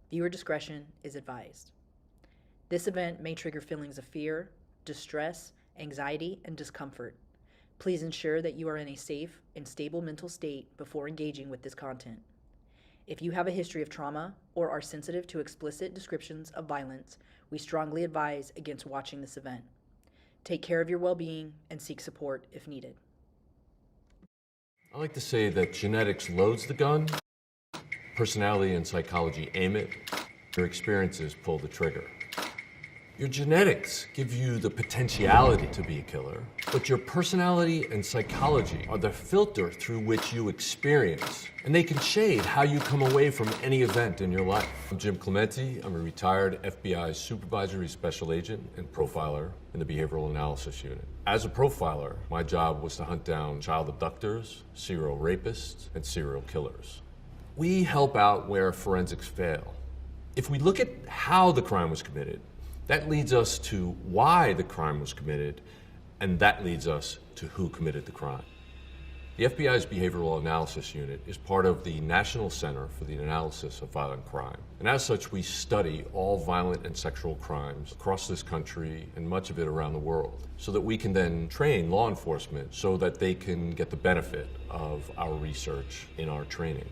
Viewer discretion is advised. This event may trigger feelings of fear, distress, anxiety, and discomfort. Please ensure that you are in a safe and stable mental state before engaging with this content. If you have a history of trauma or are sensitive to explicit descriptions of violence, we strongly advise against watching this event. Take care of your well-being and seek support if needed. I like to say that genetics loads the gun, personality and psychology aim it, your experiences pull the trigger. Your genetics give you the potentiality to be a killer, but your personality and psychology are the filter through which you experience, and they can shade how you come away from any event in your life. I'm Jim Clemente. I'm a retired FBI supervisory special agent and profiler in the Behavioral Analysis Unit. As a profiler, my job was to hunt down child abductors, serial rapists, and serial killers. We help out where forensics fail. If we look at how the crime was committed, that leads us to why the crime was committed, and that leads us to who committed the crime. The FBI's Behavioral Analysis Unit is part of the National Center for the Analysis of Violent Crime. And as such, we study all violent and sexual crimes across this country and much of it around the world, so that we can then train law enforcement so that they can get the benefit of our research in our training.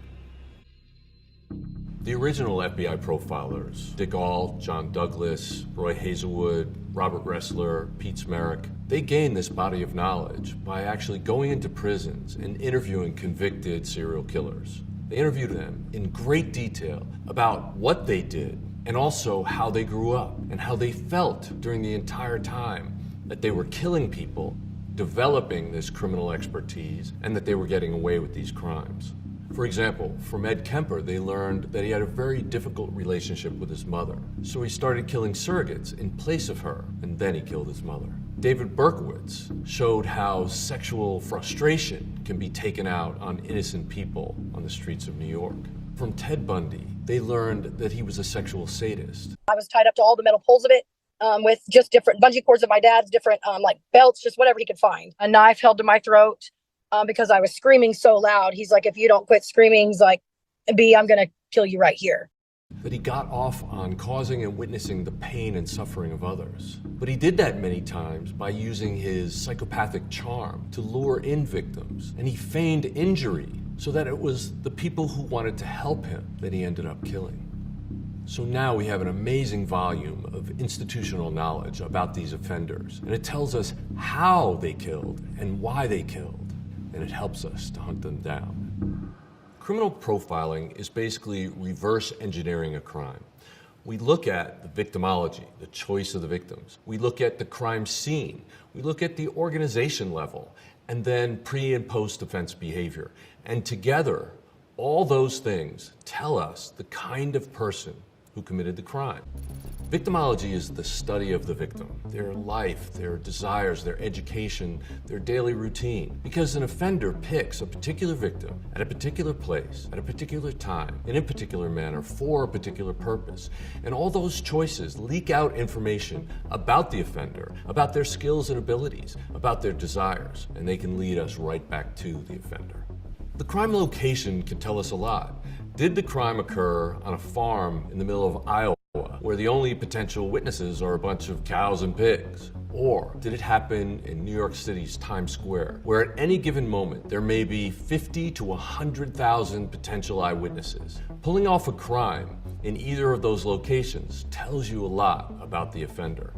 The original FBI profilers, Dick Ault, John Douglas, Roy Hazelwood, Robert Ressler, Pete Smerick, they gained this body of knowledge by actually going into prisons and interviewing convicted serial killers. They interviewed them in great detail about what they did and also how they grew up and how they felt during the entire time that they were killing people, developing this criminal expertise, and that they were getting away with these crimes. For example, from Ed Kemper, they learned that he had a very difficult relationship with his mother. So he started killing surrogates in place of her, and then he killed his mother. David Berkowitz showed how sexual frustration can be taken out on innocent people on the streets of New York. From Ted Bundy, they learned that he was a sexual sadist. I was tied up to all the metal poles of it with just different bungee cords of my dad's, different like belts, just whatever he could find. A knife held to my throat. Because I was screaming so loud. He's like, if you don't quit screaming, he's like, B, I'm going to kill you right here. That he got off on causing and witnessing the pain and suffering of others. But he did that many times by using his psychopathic charm to lure in victims. And he feigned injury so that it was the people who wanted to help him that he ended up killing. So now we have an amazing volume of institutional knowledge about these offenders. And it tells us how they killed and why they killed. And it helps us to hunt them down. Criminal profiling is basically reverse engineering a crime. We look at the victimology, the choice of the victims. We look at the crime scene. We look at the organization level, and then pre- and post-offense behavior. And together, all those things tell us the kind of person who committed the crime. Victimology is the study of the victim, their life, their desires, their education, their daily routine. Because an offender picks a particular victim at a particular place, at a particular time, in a particular manner, for a particular purpose. And all those choices leak out information about the offender, about their skills and abilities, about their desires, and they can lead us right back to the offender. The crime location can tell us a lot. Did the crime occur on a farm in the middle of Iowa, where the only potential witnesses are a bunch of cows and pigs? Or did it happen in New York City's Times Square, where at any given moment there may be 50 to 100,000 potential eyewitnesses? Pulling off a crime in either of those locations tells you a lot about the offender.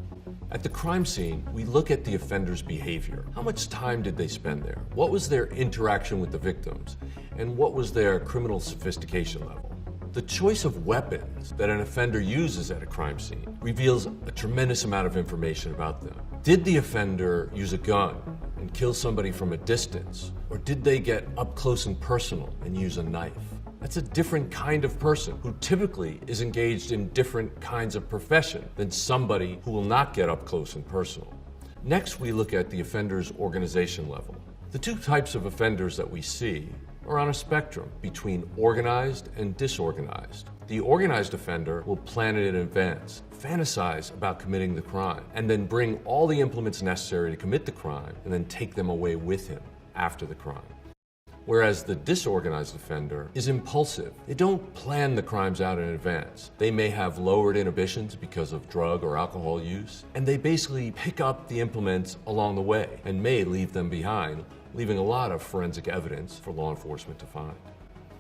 At the crime scene, we look at the offender's behavior. How much time did they spend there? What was their interaction with the victims? And what was their criminal sophistication level? The choice of weapons that an offender uses at a crime scene reveals a tremendous amount of information about them. Did the offender use a gun and kill somebody from a distance? Or did they get up close and personal and use a knife? That's a different kind of person who typically is engaged in different kinds of profession than somebody who will not get up close and personal. Next, we look at the offender's organization level. The two types of offenders that we see are on a spectrum between organized and disorganized. The organized offender will plan it in advance, fantasize about committing the crime, and then bring all the implements necessary to commit the crime and then take them away with him after the crime. Whereas the disorganized offender is impulsive. They don't plan the crimes out in advance. They may have lowered inhibitions because of drug or alcohol use, and they basically pick up the implements along the way and may leave them behind, leaving a lot of forensic evidence for law enforcement to find.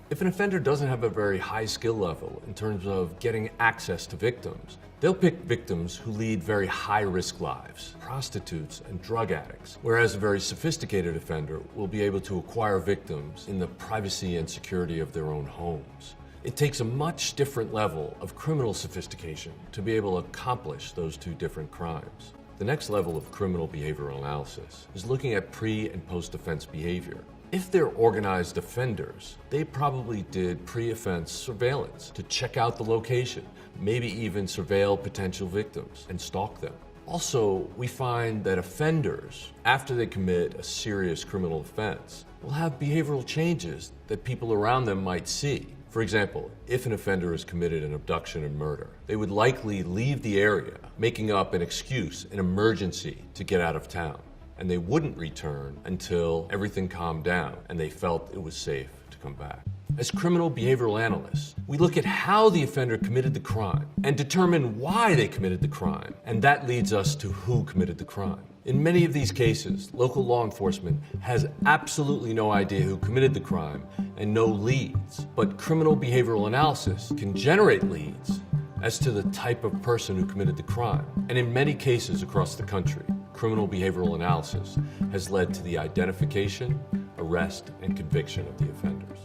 If an offender doesn't have a very high skill level in terms of getting access to victims, they'll pick victims who lead very high-risk lives, prostitutes and drug addicts, whereas a very sophisticated offender will be able to acquire victims in the privacy and security of their own homes. It takes a much different level of criminal sophistication to be able to accomplish those two different crimes. The next level of criminal behavioral analysis is looking at pre- and post-offense behavior. If they're organized offenders, they probably did pre-offense surveillance to check out the location, maybe even surveil potential victims and stalk them. Also, we find that offenders, after they commit a serious criminal offense, will have behavioral changes that people around them might see. For example, if an offender has committed an abduction and murder, they would likely leave the area, making up an excuse, an emergency to get out of town. And they wouldn't return until everything calmed down and they felt it was safe to come back. As criminal behavioral analysts, we look at how the offender committed the crime and determine why they committed the crime, and that leads us to who committed the crime. In many of these cases, local law enforcement has absolutely no idea who committed the crime and no leads, but criminal behavioral analysis can generate leads as to the type of person who committed the crime. And in many cases across the country, criminal behavioral analysis has led to the identification, arrest, and conviction of the offenders.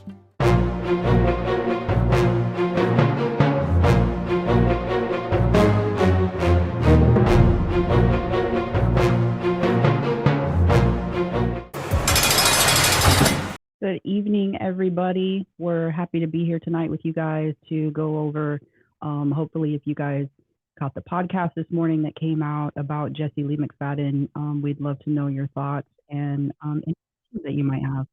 Good evening, everybody. We're happy to be here tonight with you guys to go over, hopefully if you guys caught the podcast this morning that came out about Jesse Lee McFadden, we'd love to know your thoughts and that you might have.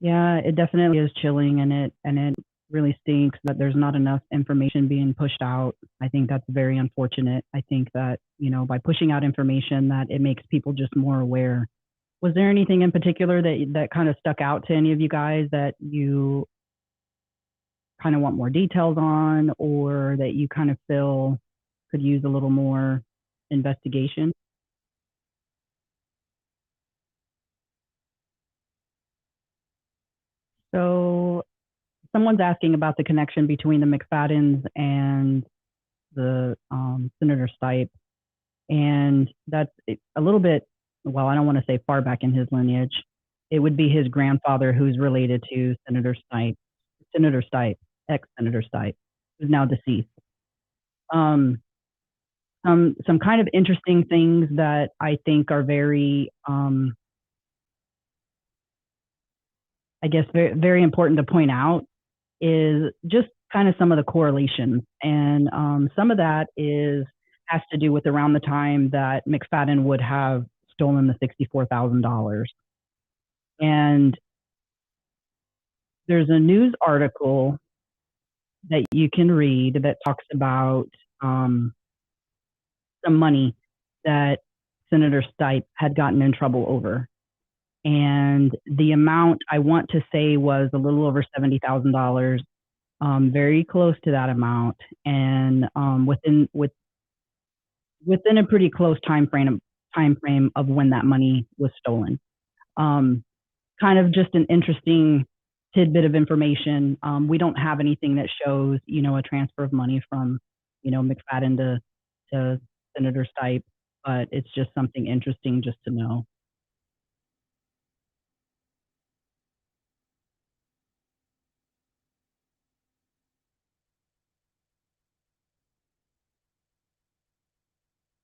Yeah, it definitely is chilling, and it really stinks that there's not enough information being pushed out. I think that's very unfortunate. I think that, by pushing out information, that it makes people just more aware. Was there anything in particular that kind of stuck out to any of you guys that you kind of want more details on, or that you kind of feel could use a little more investigation? So someone's asking about the connection between the McFaddens and the Senator Stipe, and that's a little bit, well, I don't want to say far back in his lineage. It would be his grandfather who's related to Senator Stipe, ex-Senator Stipe, who's now deceased. Some kind of interesting things that I think are very, I guess, very, very important to point out is just kind of some of the correlations. And some of that has to do with around the time that McFadden would have stolen the $64,000. And there's a news article that you can read that talks about some money that Senator Stipe had gotten in trouble over. And the amount, I want to say, was a little over $70,000, very close to that amount, and within a pretty close time frame of when that money was stolen. Kind of just an interesting tidbit of information. We don't have anything that shows, a transfer of money from, McFadden to Senator Stipe, but it's just something interesting just to know.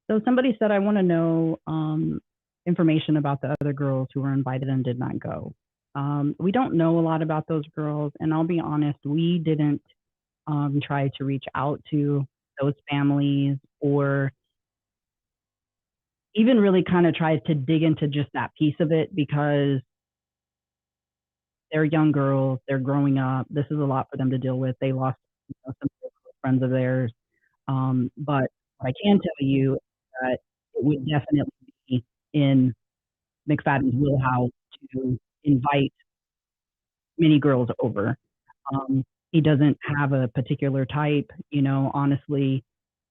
So somebody said, I want to know information about the other girls who were invited and did not go. We don't know a lot about those girls, and I'll be honest, we didn't try to reach out to those families or even really kind of try to dig into just that piece of it, because they're young girls, they're growing up. This is a lot for them to deal with. They lost some friends of theirs. But what I can tell you is that it would definitely be in McFadden's wheelhouse to invite many girls over. He doesn't have a particular type, honestly,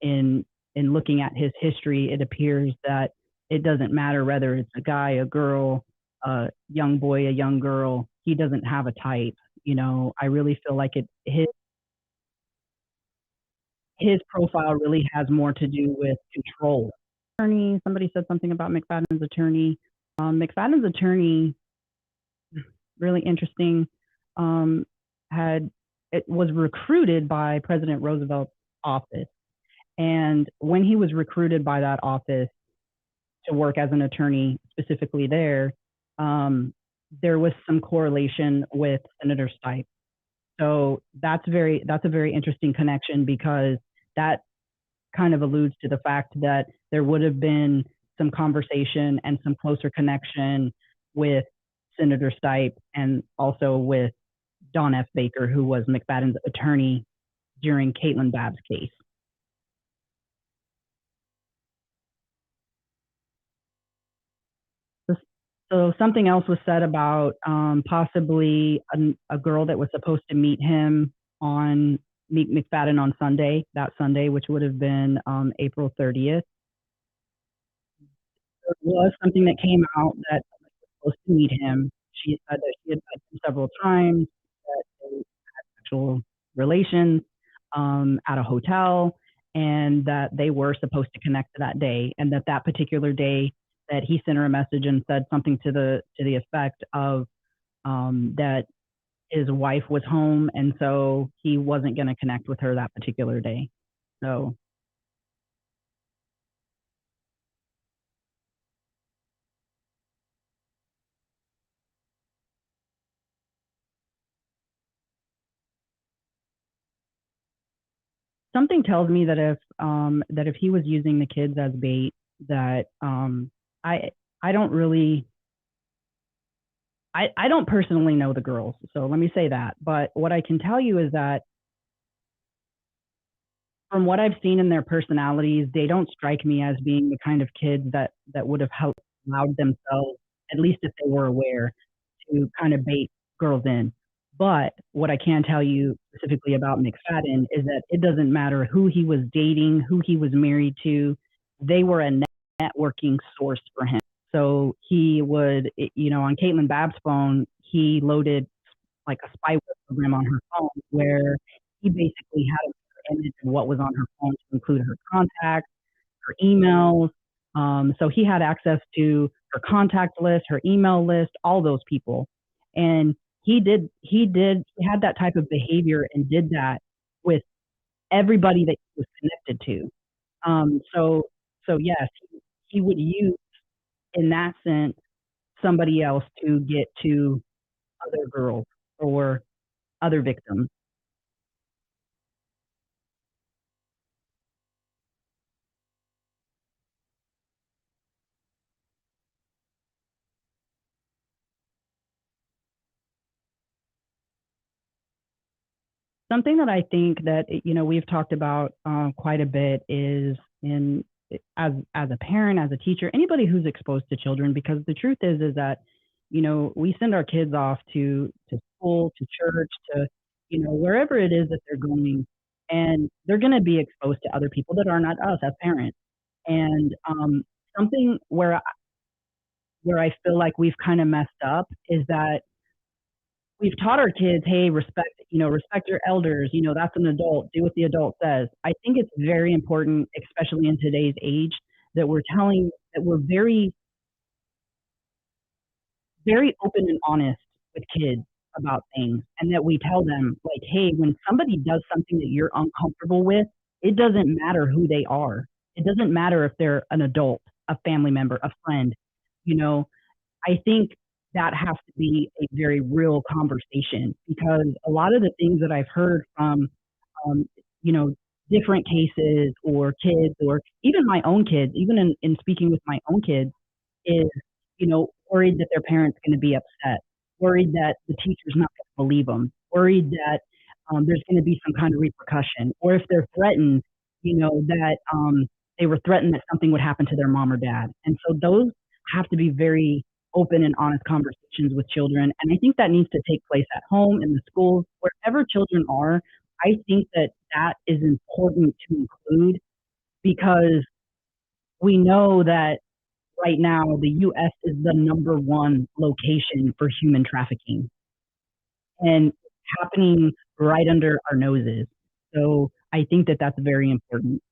in looking at his history, it appears that it doesn't matter whether it's a guy, a girl, a young boy, a young girl. He doesn't have a type. I really feel like his profile really has more to do with control. Attorney, somebody said something about McFadden's attorney. McFadden's attorney, really interesting, was recruited by President Roosevelt's office. And when he was recruited by that office to work as an attorney specifically there was some correlation with Senator Stipe. So that's a very interesting connection, because that kind of alludes to the fact that there would have been some conversation and some closer connection with Senator Stipe, and also with Don F. Baker, who was McFadden's attorney during Caitlin Babb's case. So something else was said about possibly a girl that was supposed to meet McFadden on that Sunday, which would have been April 30th. There was something that came out that was supposed to meet him. She said that she had met him several times, that they had sexual relations at a hotel, and that they were supposed to connect that day, and that particular day that he sent her a message and said something to the effect of that his wife was home, and so he wasn't going to connect with her that particular day. So something tells me that if he was using the kids as bait, that I don't really I don't personally know the girls, so let me say that. But what I can tell you is that from what I've seen in their personalities, they don't strike me as being the kind of kids that would have allowed themselves, at least if they were aware, to kind of bait girls in. But what I can tell you specifically about McFadden is that it doesn't matter who he was dating, who he was married to, they were a networking source for him. So he would, on Caitlin Babb's phone, he loaded like a spyware program on her phone, where he basically had an image of what was on her phone, to include her contacts, her emails. So he had access to her contact list, her email list, all those people. And he had that type of behavior and did that with everybody that he was connected to. So yes, he would use, in that sense, somebody else to get to other girls or other victims. Something that I think that we've talked about quite a bit is as a parent, as a teacher, anybody who's exposed to children, because the truth is that we send our kids off to school, to church, to wherever it is that they're going, and they're going to be exposed to other people that are not us as parents. And something where I feel like we've kind of messed up is that we've taught our kids, hey, respect your elders, that's an adult, do what the adult says. I think it's very important, especially in today's age, that we're very, very open and honest with kids about things, and that we tell them, like, hey, when somebody does something that you're uncomfortable with, it doesn't matter who they are. It doesn't matter if they're an adult, a family member, a friend. I think that has to be a very real conversation, because a lot of the things that I've heard from, different cases or kids, or even my own kids, even in speaking with my own kids, is, worried that their parents going to be upset, worried that the teacher's not going to believe them, worried that there's going to be some kind of repercussion, or if they're threatened, that they were threatened that something would happen to their mom or dad. And so those have to be very open and honest conversations with children. And I think that needs to take place at home, in the schools, wherever children are. I think that that is important to include because we know that right now the US is the number one location for human trafficking and happening right under our noses. So I think that that's very important.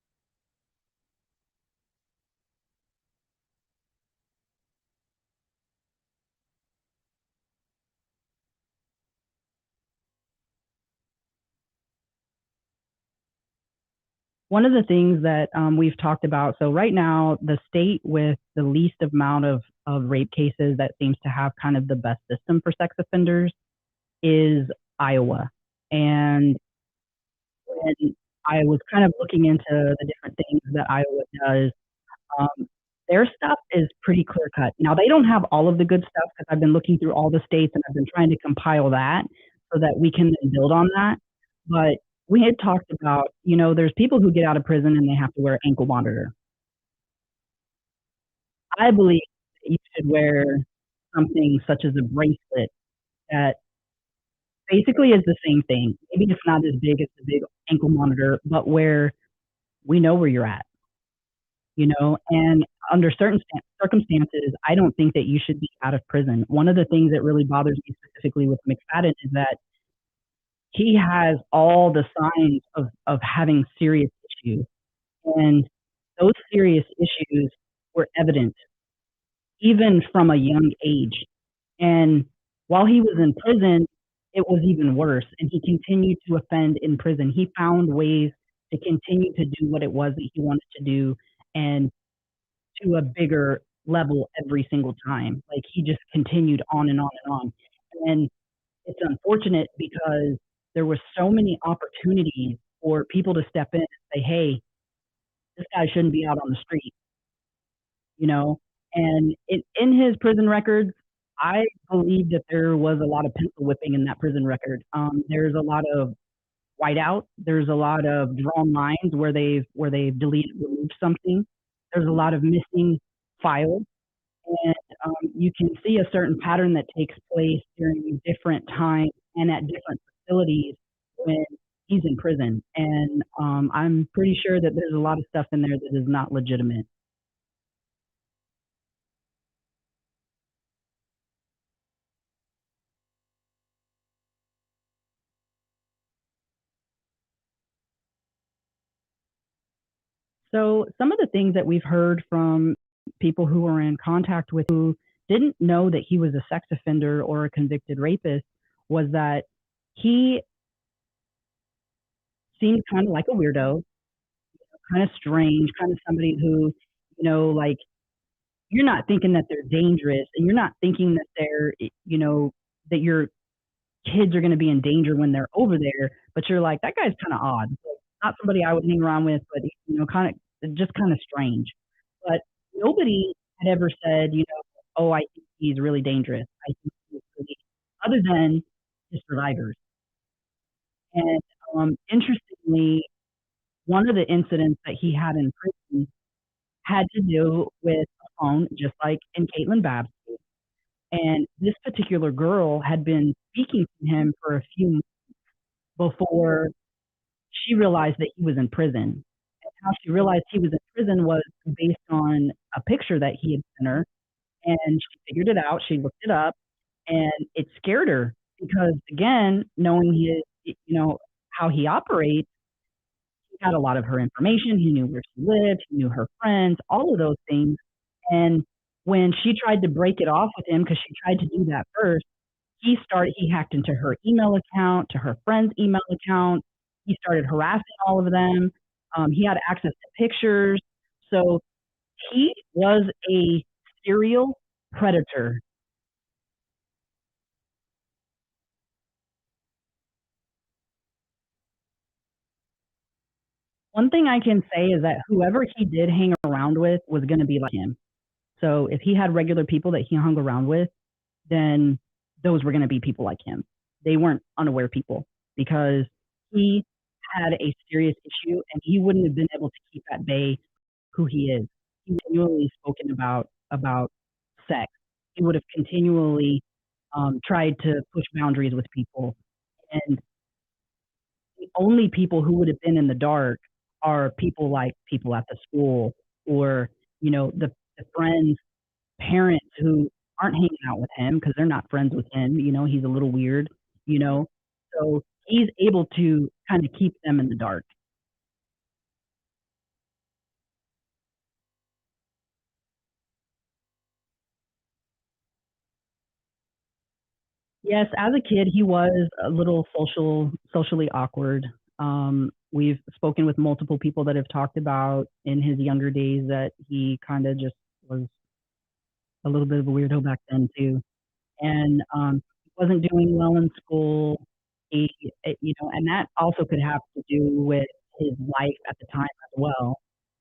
One of the things that we've talked about, so right now, the state with the least amount of rape cases that seems to have kind of the best system for sex offenders is Iowa. And when I was kind of looking into the different things that Iowa does, um, their stuff is pretty clear cut. Now, they don't have all of the good stuff because I've been looking through all the states and I've been trying to compile that so that we can then build on that. But we had talked about, there's people who get out of prison and they have to wear an ankle monitor. I believe that you should wear something such as a bracelet that basically is the same thing. Maybe it's not as big as the big ankle monitor, but where we know where you're at, and under certain circumstances, I don't think that you should be out of prison. One of the things that really bothers me specifically with McFadden is that he has all the signs of having serious issues. And those serious issues were evident even from a young age. And while he was in prison, it was even worse. And he continued to offend in prison. He found ways to continue to do what it was that he wanted to do and to a bigger level every single time. Like he just continued on and on and on. And it's unfortunate because there were so many opportunities for people to step in and say, hey, this guy shouldn't be out on the street, you know? And in his prison records, I believe that there was a lot of pencil whipping in that prison record. There's a lot of whiteout. There's a lot of drawn lines where they've deleted, removed something. There's a lot of missing files, and you can see a certain pattern that takes place during different times and at different facilities when he's in prison. And I'm pretty sure that there's a lot of stuff in there that is not legitimate. So some of the things that we've heard from people who were in contact with who didn't know that he was a sex offender or a convicted rapist was that he seemed kind of like a weirdo, kind of strange, kind of somebody who, like you're not thinking that they're dangerous and you're not thinking that they're, that your kids are going to be in danger when they're over there, but you're like, that guy's kind of odd. Not somebody I would hang around with, but, kind of just kind of strange. But nobody had ever said, oh, I think he's really dangerous. I think he's really, other than the survivors. And interestingly, one of the incidents that he had in prison had to do with a phone, just like in Caitlin Babb's case. And this particular girl had been speaking to him for a few months before she realized that he was in prison. And how she realized he was in prison was based on a picture that he had sent her. And she figured it out. She looked it up, and it scared her because, again, knowing his, how he operates, he had a lot of her information. He knew where she lived. He knew her friends, all of those things. And when she tried to break it off with him, because she tried to do that first, he hacked into her email account, to her friend's email account. He started harassing all of them. He had access to pictures. So he was a serial predator. One thing I can say is that whoever he did hang around with was going to be like him. So if he had regular people that he hung around with, then those were going to be people like him. They weren't unaware people because he had a serious issue and he wouldn't have been able to keep at bay who he is. He continually spoken about sex. he would have continually tried to push boundaries with people. And the only people who would have been in the dark are people like people at the school or, the friends, parents who aren't hanging out with him because they're not friends with him. He's a little weird, you know. So he's able to kind of keep them in the dark. Yes, as a kid, he was a little socially awkward. We've spoken with multiple people that have talked about in his younger days that he kind of just was a little bit of a weirdo back then too. And he wasn't doing well in school. And that also could have to do with his life at the time as well,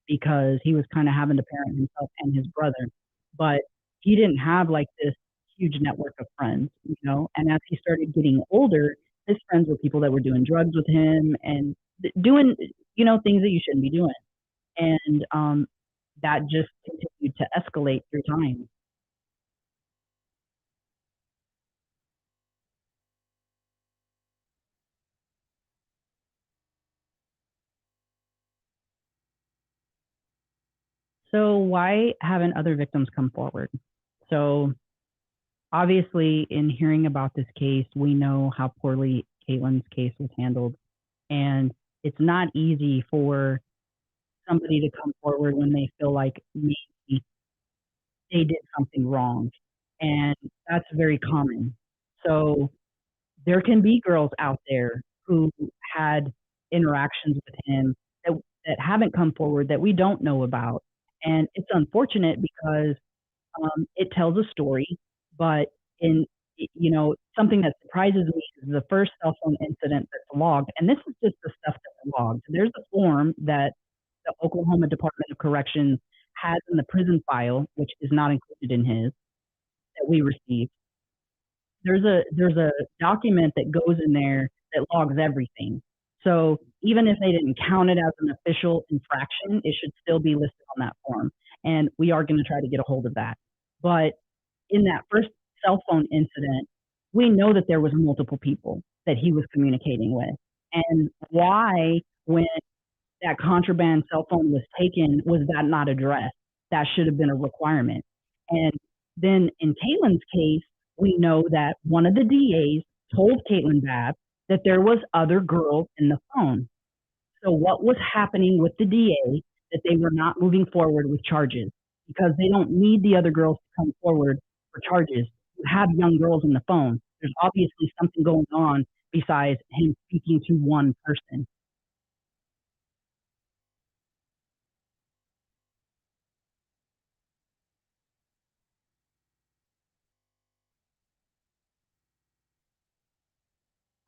because he was kind of having to parent himself and his brother. But he didn't have like this huge network of friends. And as he started getting older, his friends were people that were doing drugs with him and doing, things that you shouldn't be doing. And that just continued to escalate through time. So why haven't other victims come forward? So obviously, in hearing about this case, we know how poorly Caitlin's case was handled, and it's not easy for somebody to come forward when they feel like maybe they did something wrong, and that's very common. So there can be girls out there who had interactions with him that haven't come forward that we don't know about, and it's unfortunate because it tells a story, but in something that surprises me is the first cell phone incident that's logged, and this is just the stuff that's logged. There's a form that the Oklahoma Department of Corrections has in the prison file, which is not included in his that we received. There's a document that goes in there that logs everything. So even if they didn't count it as an official infraction, it should still be listed on that form. And we are going to try to get a hold of that. But in that first cell phone incident, we know that there was multiple people that he was communicating with. And why, when that contraband cell phone was taken, was that not addressed? That should have been a requirement. And then in Caitlin's case, we know that one of the DAs told Caitlin Babb that there was other girls in the phone. So what was happening with the DA that they were not moving forward with charges? Because they don't need the other girls to come forward for charges. You have young girls in the phone. There's obviously something going on besides him speaking to one person.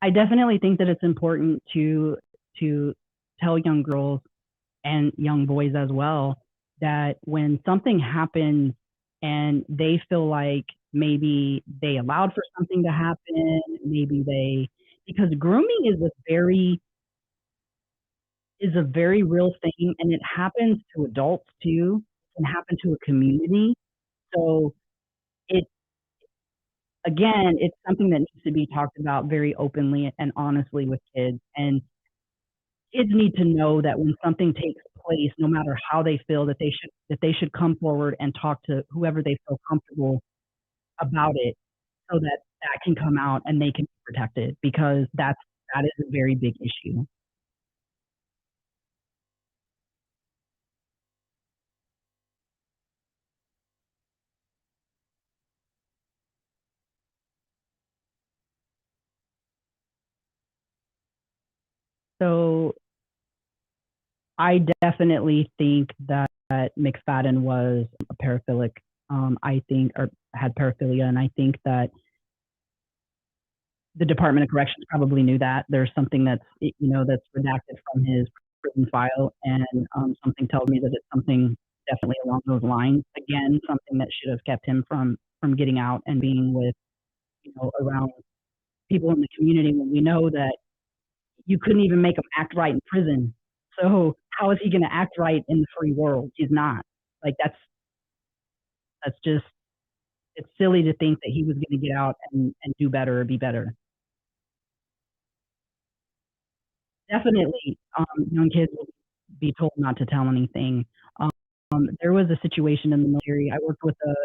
I definitely think that it's important to tell young girls and young boys as well that when something happens and they feel like maybe they allowed for something to happen, maybe they because grooming is a very real thing and it happens to adults too. It can happen to a community. So it again, it's something that needs to be talked about very openly and honestly with kids. And kids need to know that when something takes place, no matter how they feel, that they should come forward and talk to whoever they feel comfortable about it, so that that can come out and they can be protected because that is a very big issue. So I definitely think that McFadden was a paraphilic. I think, or had paraphilia, and I think that the Department of Corrections probably knew that. There's something that's redacted from his prison file, and something tells me that it's something definitely along those lines. Again, something that should have kept him from getting out and being with around people in the community when we know that you couldn't even make him act right in prison. So how is he going to act right in the free world? He's not. Like that's just it's silly to think that he was going to get out and do better or be better. Definitely, young kids will be told not to tell anything. There was a situation in the military. I worked with a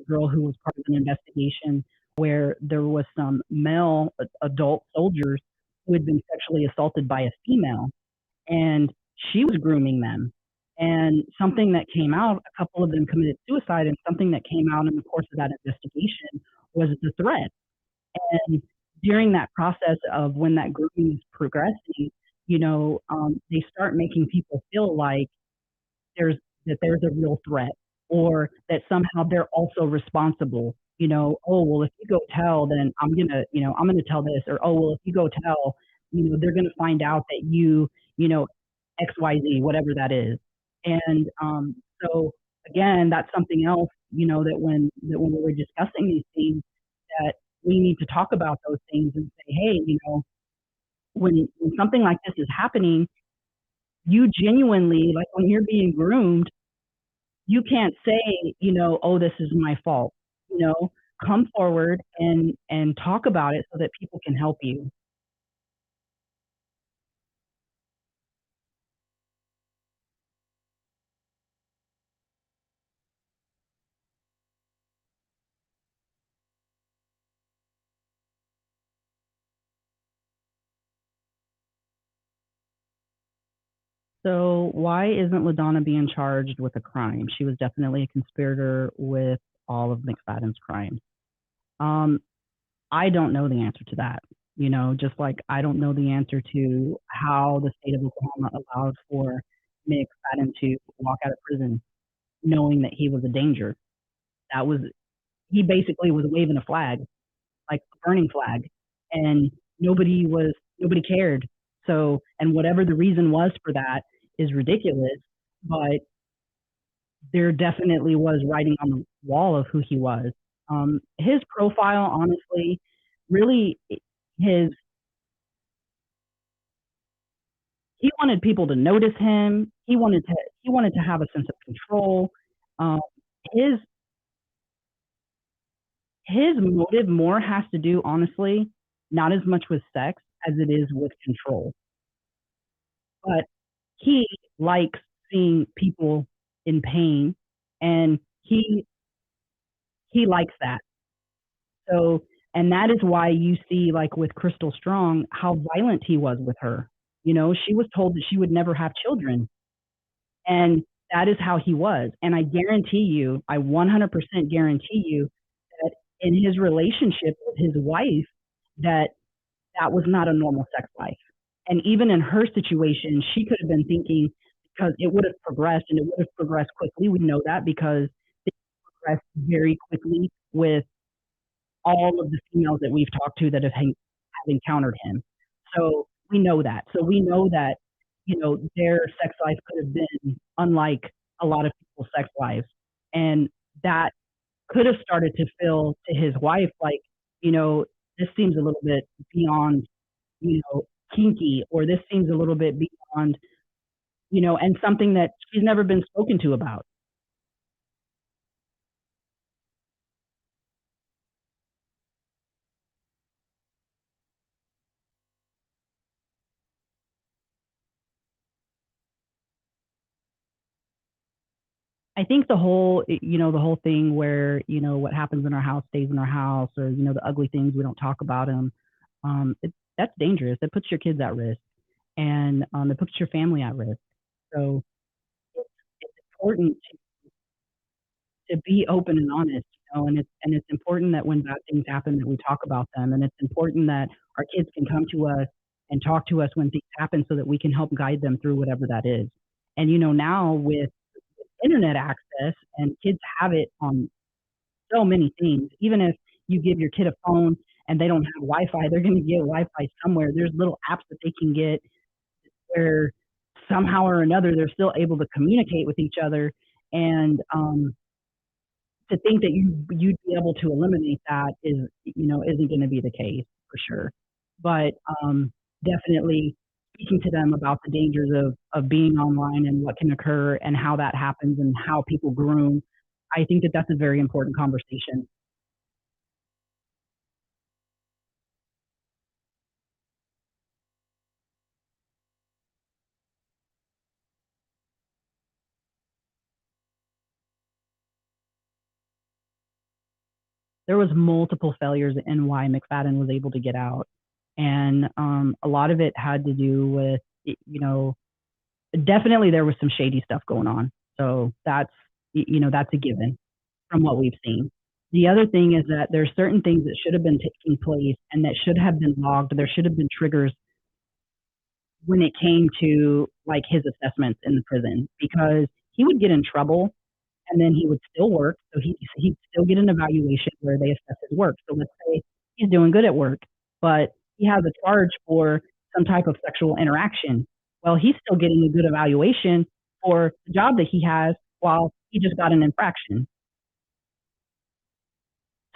girl who was part of an investigation where there was some male adult soldiers who had been sexually assaulted by a female, and she was grooming them. And something that came out, a couple of them committed suicide, and something that came out in the course of that investigation was the threat. And during that process of when that grooming is progressing, they start making people feel like there's there's a real threat, or that somehow they're also responsible. Oh well, if you go tell, then I'm gonna tell this, or oh well, if you go tell, they're gonna find out that you know XYZ, whatever that is. And so again, that's something else, that when we're discussing these things, that we need to talk about those things and say, hey, when something like this is happening, you genuinely, like when you're being groomed, you can't say, oh, this is my fault. Come forward and talk about it so that people can help you. So why isn't LaDonna being charged with a crime? She was definitely a conspirator with all of McFadden's crimes. I don't know the answer to that. Just like I don't know the answer to how the state of Oklahoma allowed for McFadden to walk out of prison knowing that he was a danger. He basically was waving a flag, like a burning flag, and nobody cared. So, and whatever the reason was for that is ridiculous, but there definitely was writing on the wall of who he was. His profile, honestly, really, he wanted people to notice him. He wanted to have a sense of control. His motive more has to do, honestly, not as much with sex as it is with control. But he likes seeing people in pain, and he likes that. So, and that is why you see, like with Crystal Strong, how violent he was with her. She was told that she would never have children, and that is how he was. And I guarantee you, I 100% guarantee you that in his relationship with his wife, that was not a normal sex life. And even in her situation, she could have been thinking, because it would have progressed, and it would have progressed quickly. We know that because it progressed very quickly with all of the females that we've talked to that have encountered him. So we know that. So we know that, their sex life could have been unlike a lot of people's sex lives. And that could have started to feel to his wife like, this seems a little bit beyond, kinky, or this seems a little bit beyond, and something that she's never been spoken to about. I think the whole, the whole thing where, what happens in our house stays in our house, or, the ugly things, we don't talk about them. That's dangerous. It puts your kids at risk, and it puts your family at risk. So it's important to be open and honest, and it's important that when bad things happen that we talk about them, and it's important that our kids can come to us and talk to us when things happen so that we can help guide them through whatever that is. And now with internet access, and kids have it on so many things. Even if you give your kid a phone and they don't have Wi-Fi, they're going to get Wi-Fi somewhere. There's little apps that they can get where somehow or another they're still able to communicate with each other. And to think that you'd be able to eliminate that isn't going to be the case for sure. But definitely speaking to them about the dangers of being online and what can occur and how that happens and how people groom. I think that that's a very important conversation. there was multiple failures in why McFadden was able to get out. And a lot of it had to do with, definitely there was some shady stuff going on. So that's a given from what we've seen. The other thing is that there's certain things that should have been taking place and that should have been logged. There should have been triggers when it came to like his assessments in the prison, because he would get in trouble and then he would still work. So he'd still get an evaluation where they assess his work. So let's say he's doing good at work, but he has a charge for some type of sexual interaction. Well, he's still getting a good evaluation for the job that he has while he just got an infraction.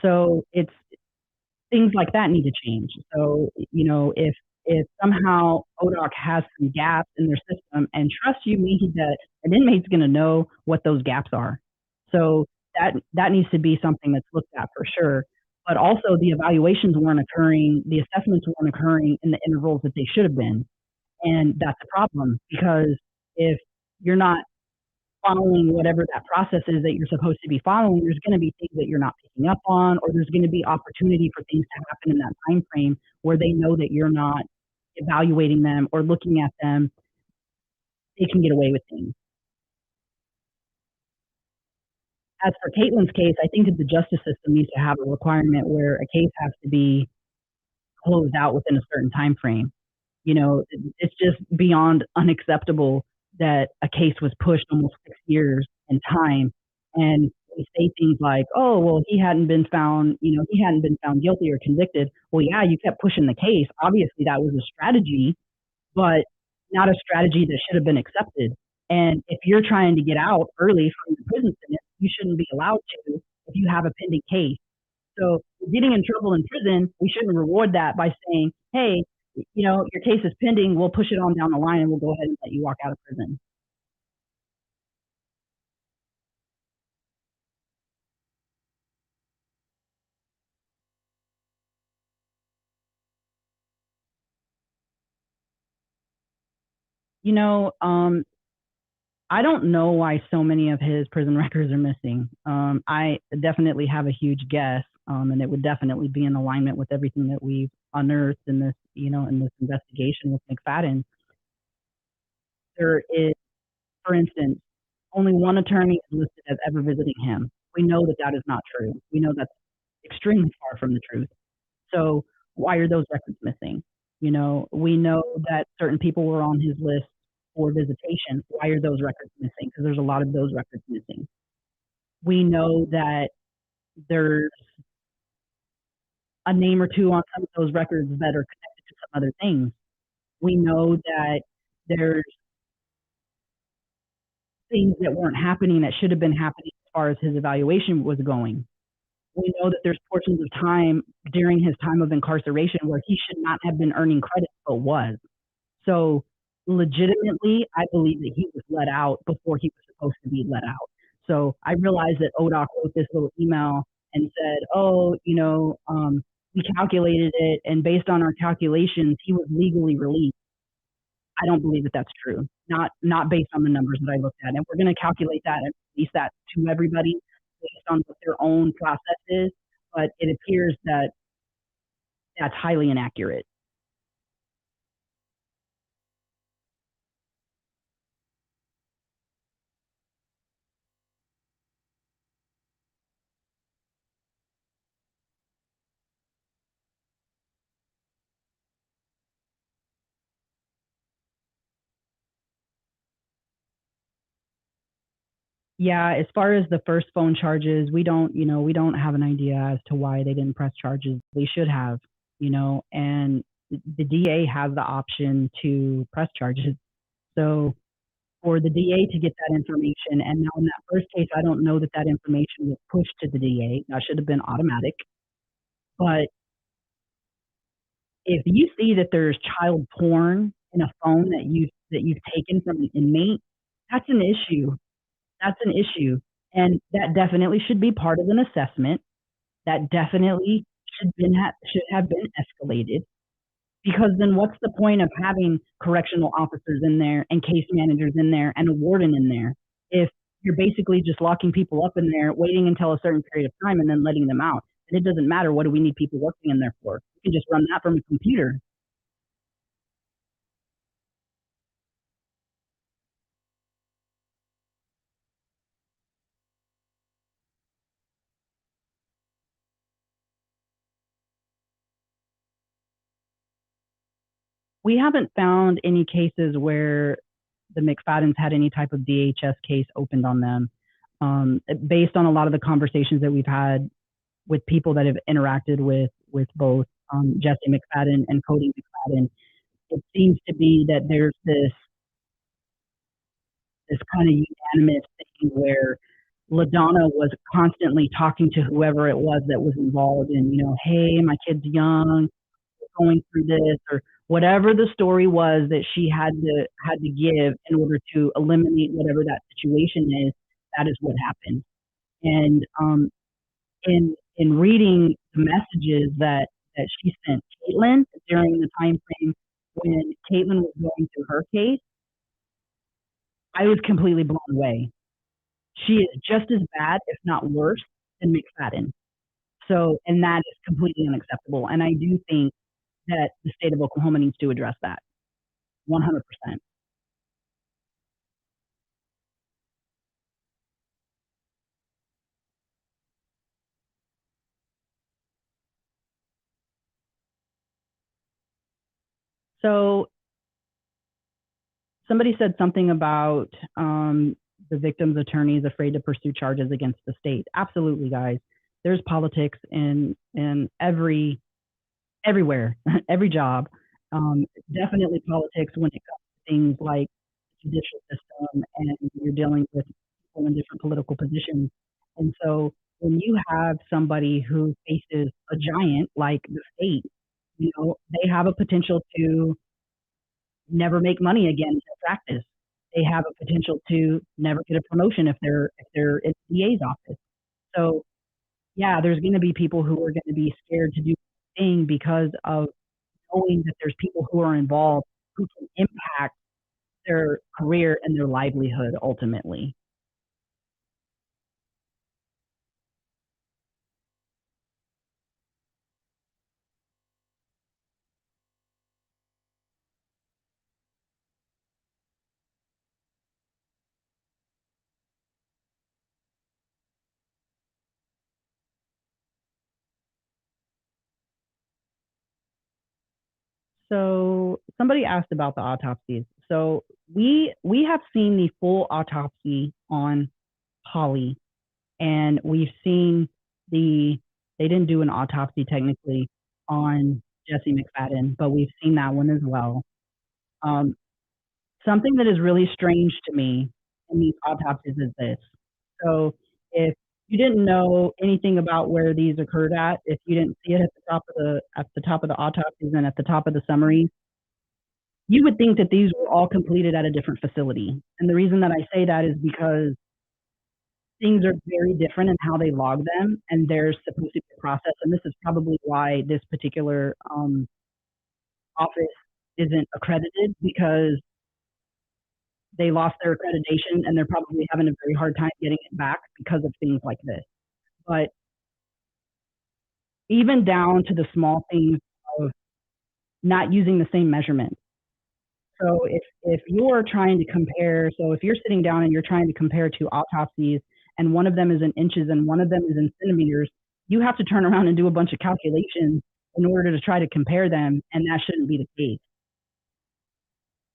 So it's things like that need to change. So, if somehow ODOC has some gaps in their system, and trust you me that an inmate's going to know what those gaps are. So that needs to be something that's looked at for sure. But also the evaluations weren't occurring, the assessments weren't occurring in the intervals that they should have been. And that's a problem, because if you're not following whatever that process is that you're supposed to be following, there's going to be things that you're not picking up on, or there's going to be opportunity for things to happen in that time frame where they know that you're not evaluating them or looking at them. They can get away with things. As for Caitlin's case, I think that the justice system needs to have a requirement where a case has to be closed out within a certain time frame. It's just beyond unacceptable that a case was pushed almost 6 years in time, and we say things like, "Oh, well, he hadn't been found guilty or convicted." Well, yeah, you kept pushing the case. Obviously, that was a strategy, but not a strategy that should have been accepted. And if you're trying to get out early from the prison sentence, you shouldn't be allowed to if you have a pending case. So getting in trouble in prison, we shouldn't reward that by saying, "Hey, your case is pending. We'll push it on down the line and we'll go ahead and let you walk out of prison." I don't know why so many of his prison records are missing. I definitely have a huge guess, and it would definitely be in alignment with everything that we've unearthed in this, in this investigation with McFadden. There is, for instance, only one attorney is listed as ever visiting him. We know that that is not true. We know that's extremely far from the truth. So why are those records missing? We know that certain people were on his list for visitation. Why are those records missing? Because there's a lot of those records missing. We know that there's a name or two on some of those records that are connected to some other things. We know that there's things that weren't happening that should have been happening as far as his evaluation was going. We know that there's portions of time during his time of incarceration where he should not have been earning credit, but was. So legitimately, I believe that he was let out before he was supposed to be let out. So I realized that ODOC wrote this little email and said, "Oh, we calculated it, and based on our calculations, he was legally released." I don't believe that that's true. Not based on the numbers that I looked at. And we're going to calculate that and release that to everybody based on what their own process is. But it appears that that's highly inaccurate. Yeah, as far as the first phone charges, we don't have an idea as to why they didn't press charges. They should have, and the DA has the option to press charges. So for the DA to get that information, and now in that first case, I don't know that that information was pushed to the DA. That should have been automatic. But if you see that there's child porn in a phone that you've taken from an inmate, that's an issue. That's an issue. And that definitely should be part of an assessment. That definitely should have been escalated. Because then what's the point of having correctional officers in there and case managers in there and a warden in there if you're basically just locking people up in there, waiting until a certain period of time and then letting them out? And it doesn't matter what do we need people working in there for. You can just run that from a computer. We haven't found any cases where the McFaddens had any type of DHS case opened on them. Based on a lot of the conversations that we've had with people that have interacted with both Jesse McFadden and Cody McFadden, it seems to be that there's this kind of unanimous thing where LaDonna was constantly talking to whoever it was that was involved in, hey, my kid's young, going through this, or whatever the story was that she had to give in order to eliminate whatever that situation is. That is what happened. And in reading the messages that she sent Caitlin during the time frame when Caitlin was going through her case, I was completely blown away. She is just as bad, if not worse, than McFadden. So, and that is completely unacceptable. And I do think that the state of Oklahoma needs to address that 100%. So somebody said something about the victim's attorney is afraid to pursue charges against the state. Absolutely, guys. There's politics in everywhere, every job. Definitely politics when it comes to things like the judicial system and you're dealing with people in different political positions. And so when you have somebody who faces a giant like the state, they have a potential to never make money again in practice. They have a potential to never get a promotion if they're in the DA's office. So yeah, there's going to be people who are going to be scared to do the thing because of knowing that there's people who are involved who can impact their career and their livelihood ultimately. So somebody asked about the autopsies. So we have seen the full autopsy on Holly, and we've seen they didn't do an autopsy technically on Jesse McFadden, but we've seen that one as well. Something that is really strange to me in these autopsies is this. So if you didn't know anything about where these occurred at, if you didn't see it at the top of the autopsies and at the top of the summaries, you would think that these were all completed at a different facility. And the reason that I say that is because things are very different in how they log them, and there's supposed to be a process. And this is probably why this particular office isn't accredited, because they lost their accreditation and they're probably having a very hard time getting it back because of things like this. But even down to the small things of not using the same measurement. So if you're trying to compare, so if you're sitting down and you're trying to compare two autopsies and one of them is in inches and one of them is in centimeters, you have to turn around and do a bunch of calculations in order to try to compare them, and that shouldn't be the case.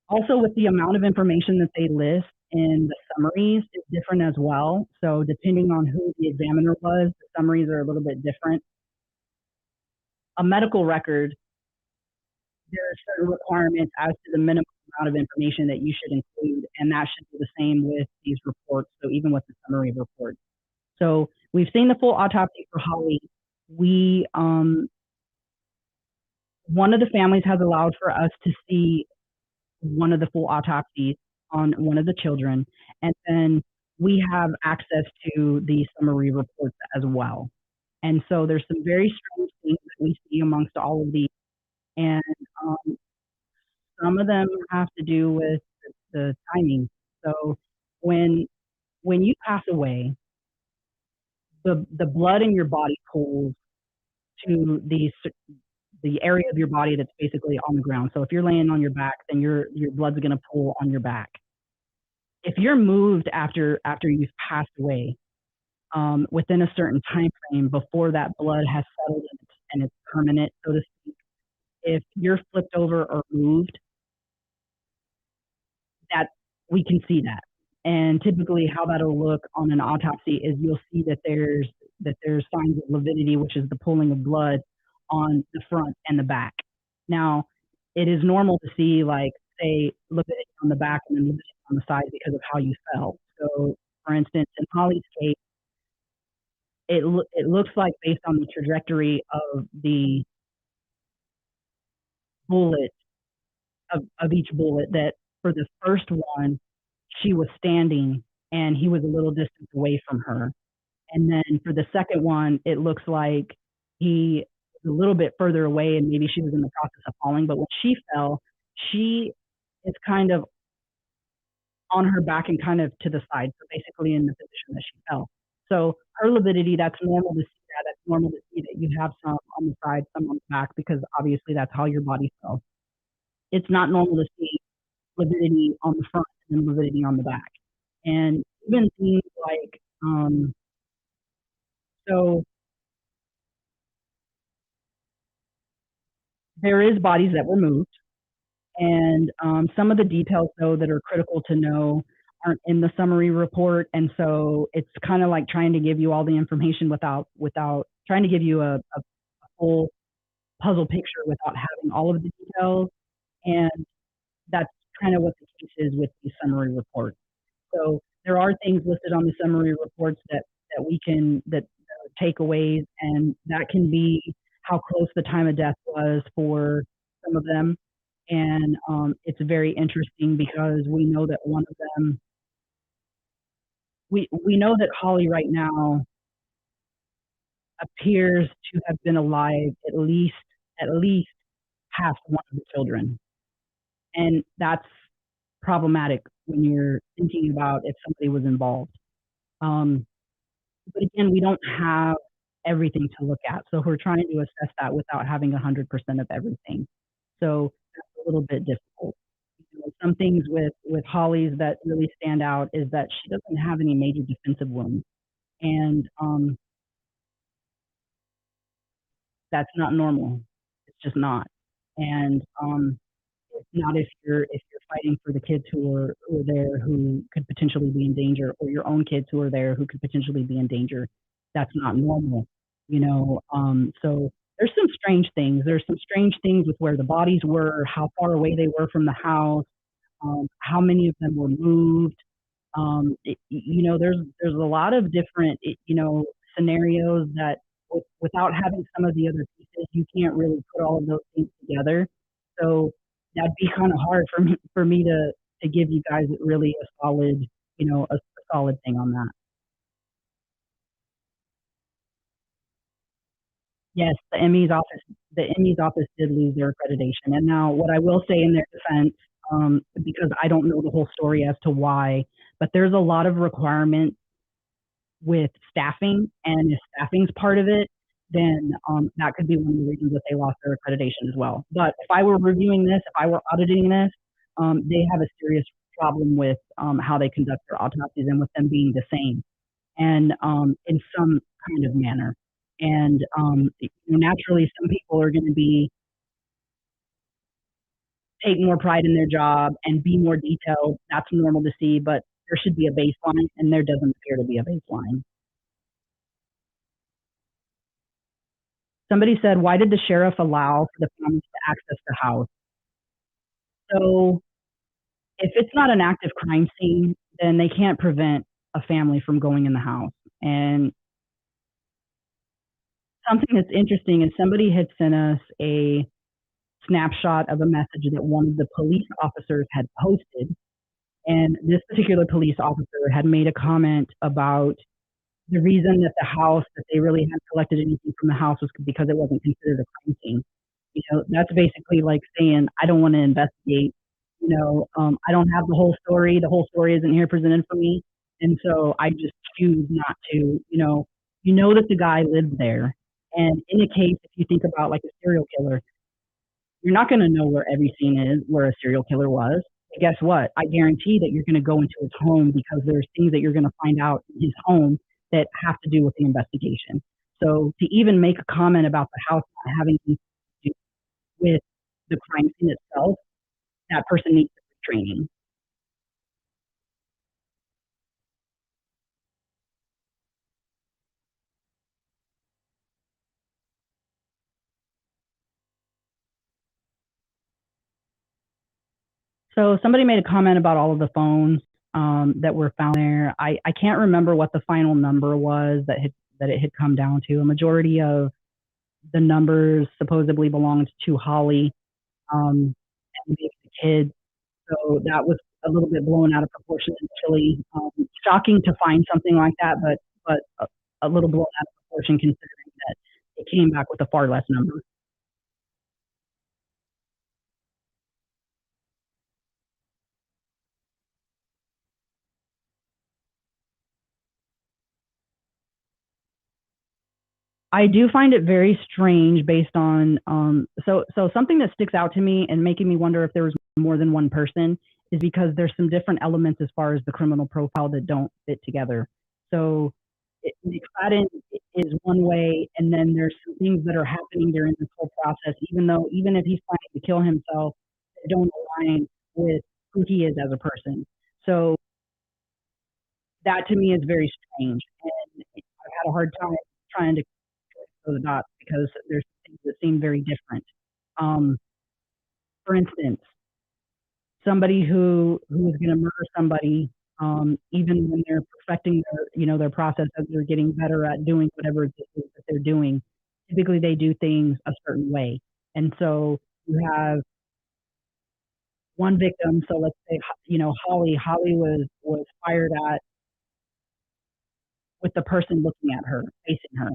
Also, with the amount of information that they list in the summaries is different as well. So depending on who the examiner was, the summaries are a little bit different. A medical record, there are certain requirements as to the minimum amount of information that you should include, and that should be the same with these reports, so even with the summary report. So we've seen the full autopsy for Holly. One of the families has allowed for us to see one of the full autopsies on one of the children, and then we have access to the summary reports as well. And so there's some very strange things that we see amongst all of these, and some of them have to do with the timing. So when you pass away, the blood in your body pools to the area of your body that's basically on the ground. So if you're laying on your back, then your blood's going to pool on your back. If you're moved after you've passed away, within a certain time frame before that blood has settled and it's permanent, so to speak, if you're flipped over or moved, that we can see that. And typically how that'll look on an autopsy is you'll see that there's signs of lividity, which is the pooling of blood on the front and the back. Now, it is normal to see, like, say, lividity on the back and then lividity on the side because of how you fell. So, for instance, in Holly's case, it looks like, based on the trajectory of the bullet, of each bullet, that for the first one, she was standing and he was a little distance away from her. And then for the second one, it looks like he was a little bit further away and maybe she was in the process of falling. But when she fell, she is kind of on her back and kind of to the side. So basically in the position that she fell. So her lividity, that's normal to see that. That's normal to see that you have some on the side, some on the back, because obviously that's how your body fell. It's not normal to see lividity on the front and lividity on the back. And even things like, so there is bodies that were moved, and some of the details, though, that are critical to know aren't in the summary report. And so it's kind of like trying to give you all the information without trying to give you a full puzzle picture without having all of the details. And that's kind of what the case is with the summary report. So there are things listed on the summary reports that takeaways, and that can be how close the time of death was for some of them. And it's very interesting because we know that one of them, we know that Holly right now appears to have been alive at least past one of the children. And that's problematic when you're thinking about if somebody was involved. But again, we don't have everything to look at. So we're trying to assess that without having 100% of everything. So that's a little bit difficult. Some things with Holly's that really stand out is that she doesn't have any major defensive wounds. And that's not normal. It's just not. And it's not if you're fighting for the kids who are there who could potentially be in danger, or your own kids who are there who could potentially be in danger. That's not normal, so there's some strange things. There's some strange things with where the bodies were, how far away they were from the house, how many of them were moved. There's a lot of different, scenarios that without having some of the other pieces, you can't really put all of those things together. So that'd be kind of hard for me to give you guys really a solid, a solid thing on that. Yes, the ME's office did lose their accreditation. And now what I will say in their defense, because I don't know the whole story as to why, but there's a lot of requirements with staffing, and if staffing's part of it, then that could be one of the reasons that they lost their accreditation as well. But if I were reviewing this, if I were auditing this, they have a serious problem with how they conduct their autopsies and with them being the same, and in some kind of manner. And naturally, some people are going to take more pride in their job and be more detailed. That's normal to see, but there should be a baseline, and there doesn't appear to be a baseline. Somebody said, why did the sheriff allow for the families to access the house? So if it's not an active crime scene, then they can't prevent a family from going in the house. And something that's interesting is somebody had sent us a snapshot of a message that one of the police officers had posted. And this particular police officer had made a comment about the reason that the house, that they really hadn't collected anything from the house, was because it wasn't considered a crime scene. That's basically like saying, I don't want to investigate. I don't have the whole story. The whole story isn't here presented for me. And so I just choose not to, that the guy lived there. And in a case, if you think about like a serial killer, you're not going to know where every scene is where a serial killer was. But guess what? I guarantee that you're going to go into his home because there's things that you're going to find out in his home that have to do with the investigation. So to even make a comment about the house not having anything to do with the crime scene itself, that person needs training. So somebody made a comment about all of the phones that were found there. I can't remember what the final number was that it had come down to. A majority of the numbers supposedly belonged to Holly and maybe the kids. So that was a little bit blown out of proportion initially. Shocking to find something like that, but a little blown out of proportion considering that it came back with a far less number. I do find it very strange based on so something that sticks out to me and making me wonder if there was more than one person is because there's some different elements as far as the criminal profile that don't fit together. So McFadden is one way, and then there's some things that are happening during this whole process, even if he's planning to kill himself, they don't align with who he is as a person. So that to me is very strange, and I've had a hard time trying to those dots because there's things that seem very different. Um, for instance, somebody who is going to murder somebody, even when they're perfecting their process as they're getting better at doing whatever it is that they're doing, typically they do things a certain way. And so you have one victim. So let's say Holly. Holly was fired at with the person looking at her, facing her,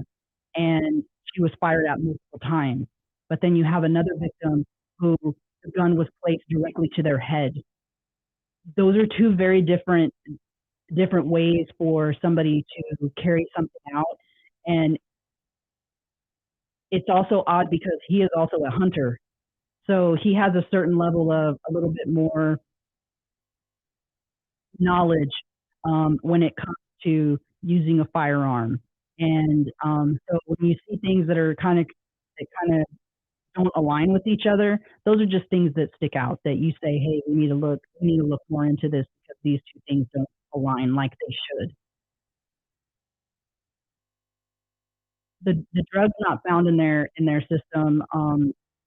and she was fired at multiple times. But then you have another victim who the gun was placed directly to their head. Those are two very different ways for somebody to carry something out. And it's also odd because he is also a hunter. So he has a certain level of a little bit more knowledge when it comes to using a firearm. And so when you see things that kind of don't align with each other, those are just things that stick out that you say, hey, we need to look more into this because these two things don't align like they should. The drugs not found in their system,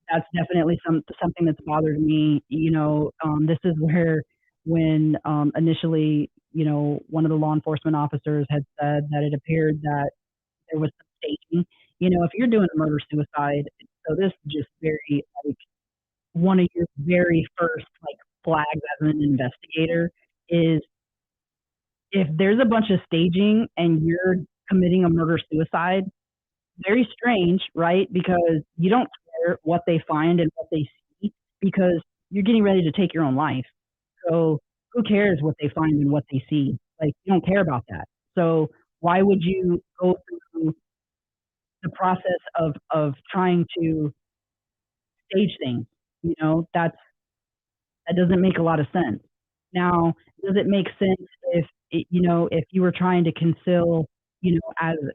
that's definitely something that's bothered me. This is where when initially, one of the law enforcement officers had said that it appeared that there was some staging. If you're doing a murder suicide, so this is just very like one of your very first like flags as an investigator is if there's a bunch of staging and you're committing a murder suicide, very strange, right? Because you don't care what they find and what they see because you're getting ready to take your own life. So who cares what they find and what they see? Like you don't care about that. So why would you go through the process of trying to stage things? That doesn't make a lot of sense. Now, does it make sense if you were trying to conceal,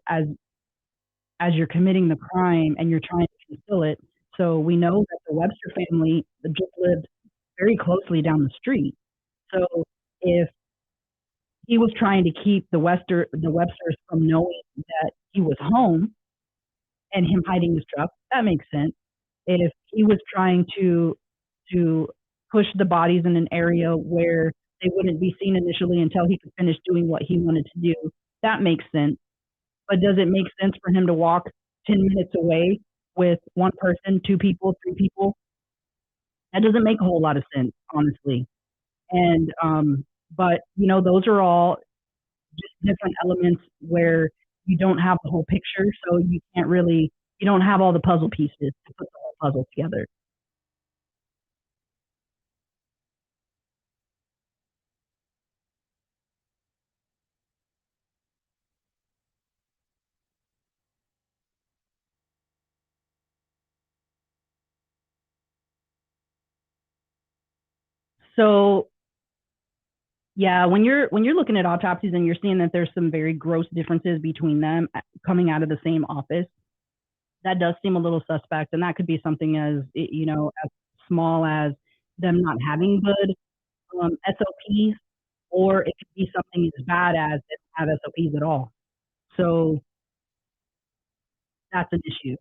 as you're committing the crime and you're trying to conceal it? So we know that the Webster family just lived very closely down the street. So if he was trying to keep the Websters from knowing that he was home and him hiding his truck, that makes sense. If he was trying to push the bodies in an area where they wouldn't be seen initially until he could finish doing what he wanted to do, that makes sense. But does it make sense for him to walk 10 minutes away with one person, two people, three people? That doesn't make a whole lot of sense, honestly. And but those are all just different elements where you don't have the whole picture, so you don't have all the puzzle pieces to put the whole puzzle together. So yeah, when you're looking at autopsies and you're seeing that there's some very gross differences between them coming out of the same office, that does seem a little suspect, and that could be something as as small as them not having good SOPs, or it could be something as bad as they don't have SOPs at all. So that's an issue.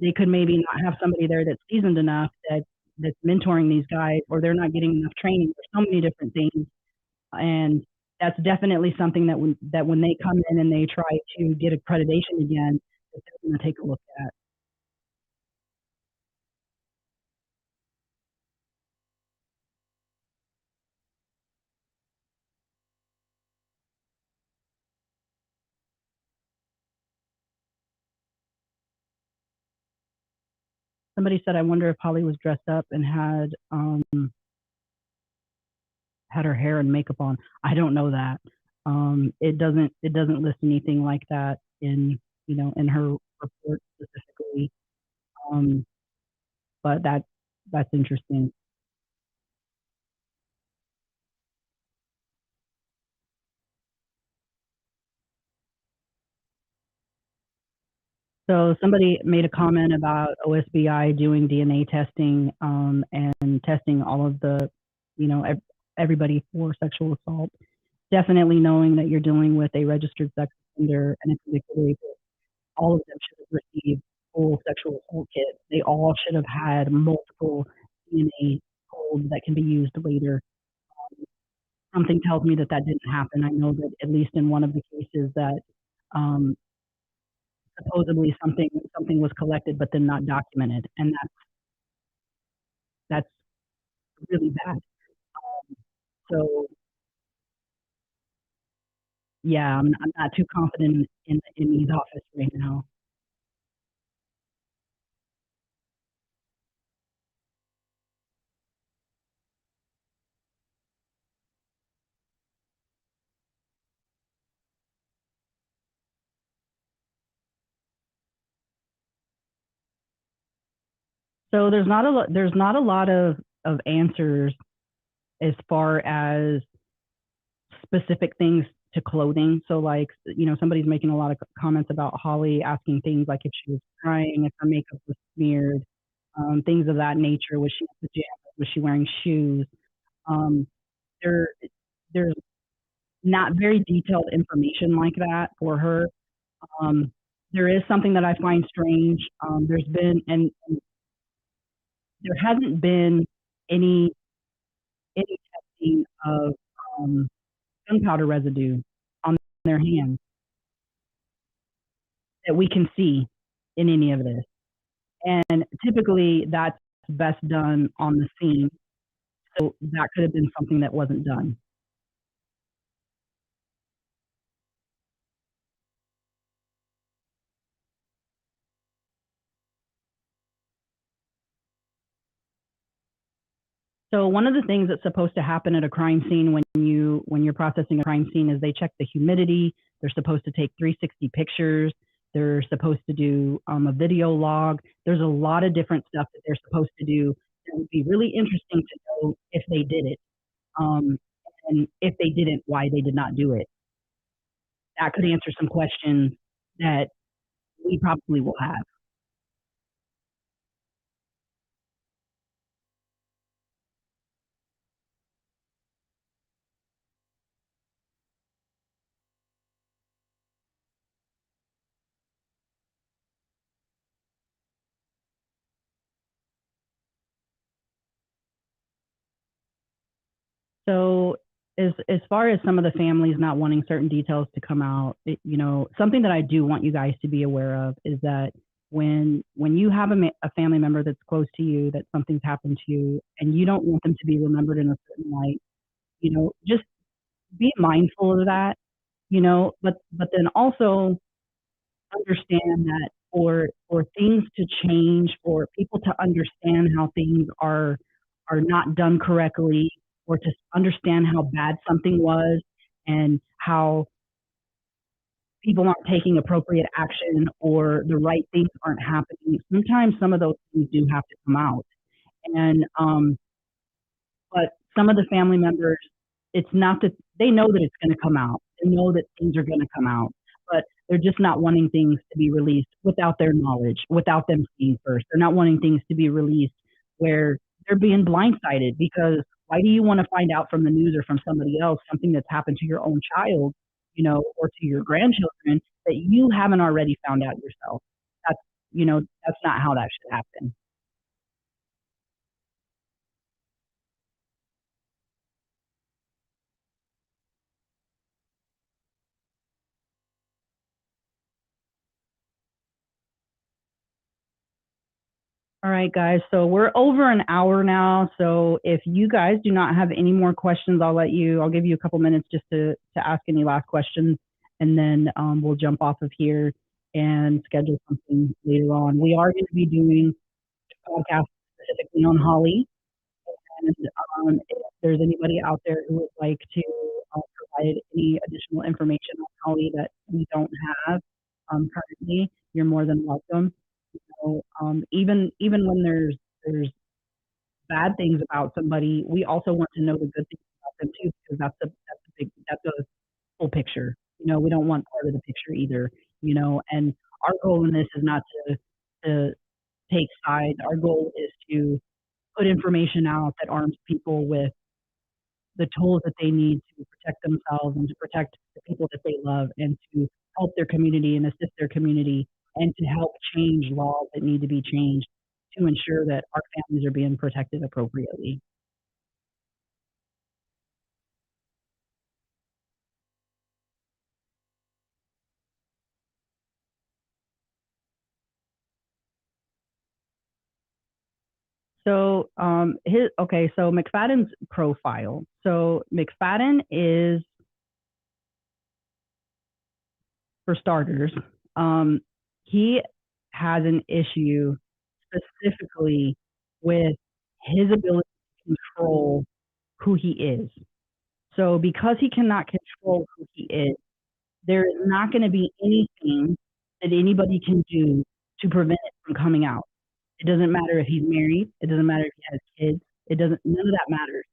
They could maybe not have somebody there that's seasoned enough that's mentoring these guys, or they're not getting enough training. There's so many different things, and that's definitely something that when they come in and they try to get accreditation again, that they're going to take a look at. Somebody said, "I wonder if Holly was dressed up and had her hair and makeup on." I don't know that. It doesn't list anything like that in her report specifically. Um, but that's interesting. So somebody made a comment about OSBI doing DNA testing and testing all of the, everybody for sexual assault. Definitely knowing that you're dealing with a registered sex offender and a convicted rapist, all of them should have received full sexual assault kits. They all should have had multiple DNA codes that can be used later. Something tells me that that didn't happen. I know that at least in one of the cases that um, supposedly something was collected but then not documented, and that's really bad. So yeah, I'm not too confident in his office right now. So there's not a lot of answers as far as specific things to clothing. So like, somebody's making a lot of comments about Holly asking things like if she was crying, if her makeup was smeared, things of that nature. Was she in pajamas? Was she wearing shoes? Um, there, there's not very detailed information like that for her. Um, there is something that I find strange. There's been and there hasn't been any any testing of um, gunpowder residue on their hands that we can see in any of this. And typically that's best done on the scene. So that could have been something that wasn't done. So one of the things that's supposed to happen at a crime scene when you're processing a crime scene is they check the humidity. They're supposed to take 360 pictures. They're supposed to do a video log. There's a lot of different stuff that they're supposed to do. It would be really interesting to know if they did it, um, and if they didn't, why they did not do it. That could answer some questions that we probably will have. So as far as some of the families not wanting certain details to come out, something that I do want you guys to be aware of is that when you have a family member that's close to you, that something's happened to you, and you don't want them to be remembered in a certain light, just be mindful of that, but then also understand that for things to change, for people to understand how things are not done correctly, or to understand how bad something was and how people aren't taking appropriate action or the right things aren't happening. Sometimes some of those things do have to come out. And But some of the family members, it's not that they know that it's going to come out. They know that things are going to come out, but they're just not wanting things to be released without their knowledge, without them seeing first. They're not wanting things to be released where they're being blindsided, because why do you want to find out from the news or from somebody else something that's happened to your own child, or to your grandchildren that you haven't already found out yourself? That's, that's not how that should happen. All right, guys. So we're over an hour now. So if you guys do not have any more questions, I'll give you a couple minutes just to ask any last questions, and then we'll jump off of here and schedule something later on. We are going to be doing a podcast specifically on Holly. And if there's anybody out there who would like to provide any additional information on Holly that we don't have currently, you're more than welcome. So, even when there's bad things about somebody, we also want to know the good things about them too, because that's a full picture. We don't want part of the picture either. And our goal in this is not to take sides. Our goal is to put information out that arms people with the tools that they need to protect themselves and to protect the people that they love, and to help their community and assist their community, and to help change laws that need to be changed to ensure that our families are being protected appropriately. So so McFadden's profile. So McFadden is, for starters, he has an issue specifically with his ability to control who he is. So because he cannot control who he is, there is not going to be anything that anybody can do to prevent it from coming out. It doesn't matter if he's married. It doesn't matter if he has kids. None of that matters.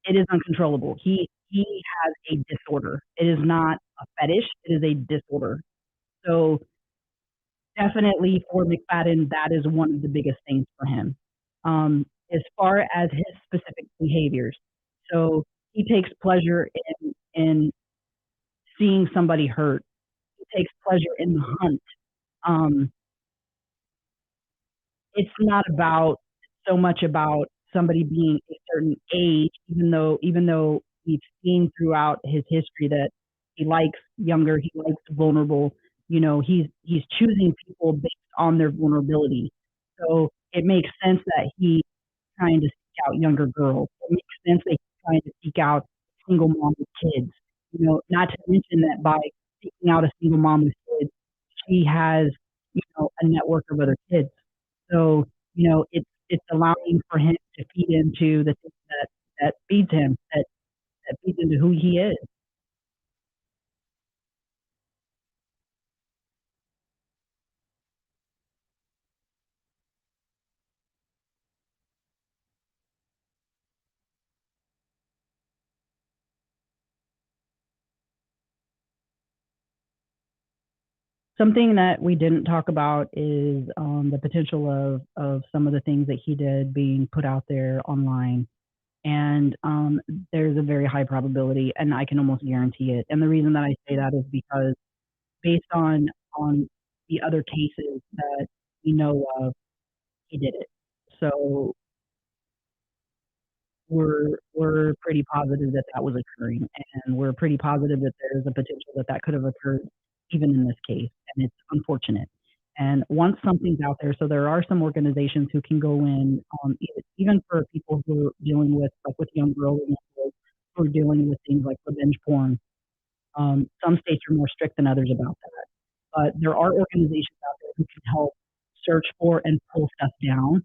It is uncontrollable. He has a disorder. It is not a fetish. It is a disorder. So definitely for McFadden, that is one of the biggest things for him. As far as his specific behaviors, so he takes pleasure in seeing somebody hurt. He takes pleasure in the hunt. Um, it's not about so much about somebody being a certain age, even though we've seen throughout his history that he likes younger, he likes vulnerable. He's choosing people based on their vulnerability. So it makes sense that he's trying to seek out younger girls. It makes sense that he's trying to seek out single mom with kids. Not to mention that by seeking out a single mom with kids, she has, a network of other kids. So, it's allowing for him to feed into the things that feeds him, that feeds into who he is. Something that we didn't talk about is the potential of some of the things that he did being put out there online. And there's a very high probability, and I can almost guarantee it. And the reason that I say that is because based on the other cases that we know of, he did it. So we're pretty positive that that was occurring, and we're pretty positive that there's a potential that that could have occurred even in this case, and it's unfortunate. And once something's out there, so there are some organizations who can go in, even for people who are dealing with, like with young girls who are dealing with things like revenge porn. Some states are more strict than others about that, but there are organizations out there who can help search for and pull stuff down.